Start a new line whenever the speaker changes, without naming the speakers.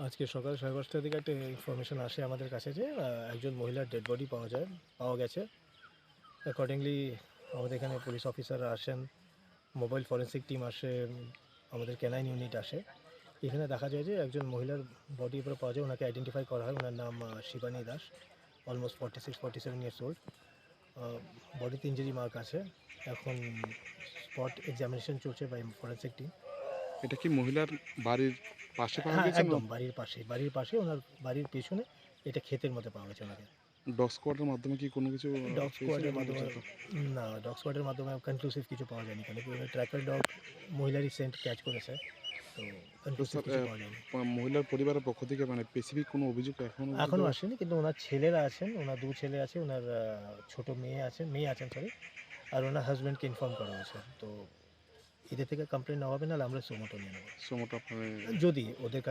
আজকে সকাল 5:30টার দিকে একটা ইনফরমেশন আসে আমাদের কাছে যে একজন মহিলার ডেড বডি পাওয়া গেছে। অ্যাকর্ডিংলি আমাদের এখানে পুলিশ অফিসাররা আসেন, মোবাইল ফরেন্সিক টিম আসে, আমাদের ক্যানাইন ইউনিট আসে। এখানে দেখা যায় যে একজন মহিলার বডি উপরে পাওয়া যায়, ওনাকে আইডেন্টিফাই করা হয়। ওনার নাম Shibani Das, almost 46-47 years old. বডিতে ইঞ্জুরি মার্ক আছে। এখন স্পট এক্সামিনেশন চলছে বাই ফরেন্সিক টিম।
এটা কি মহিলার বাড়ির পাশে পাওয়া
হ্যাঁ,
গেছে না
একদম বাড়ির পাশে ওনার বাড়ির পেছনে, এটা ক্ষেতের মধ্যে পাওয়া গেছে ওনাকে।
ডগ স্কোয়াডের মাধ্যমে কি কোনো কিছু
ডগ
পেয়েছিল
স্কোয়াডের
কোনো কিছু
মাধ্যমে
তো?
না, ডগ স্কোয়াডের মাধ্যমে কনক্লুসিভ কিছু পাওয়া যায়নি, কেন কি ওদের ট্র্যাকার ডগ মহিলারই সেন্ট ক্যাচ করেছে, তো
তো
কনক্লুসিভ
স্যার
কিছু পাওয়া যায়নি।
মহিলার পরিবারের পক্ষ থেকে মানে স্পেসিফিক কোনো অভিযোগ এখনো অবধি
এখনও
দেওয়া?
আসেনি, কিন্তু ওনার ছেলেরা আছেন, ওনার 2 ছেলে আছে, ওনার ছোট মেয়ে আছেন সরি, আর ওনার হাজব্যান্ডকে ইনফর্ম করা হয়েছে। তো এদের থেকে কমপ্লেন নেওয়া হবে, নাহলে আমরা সুমোটো নিয়ে নেবো,
সমটা আপনার
যদি ওদের কাছে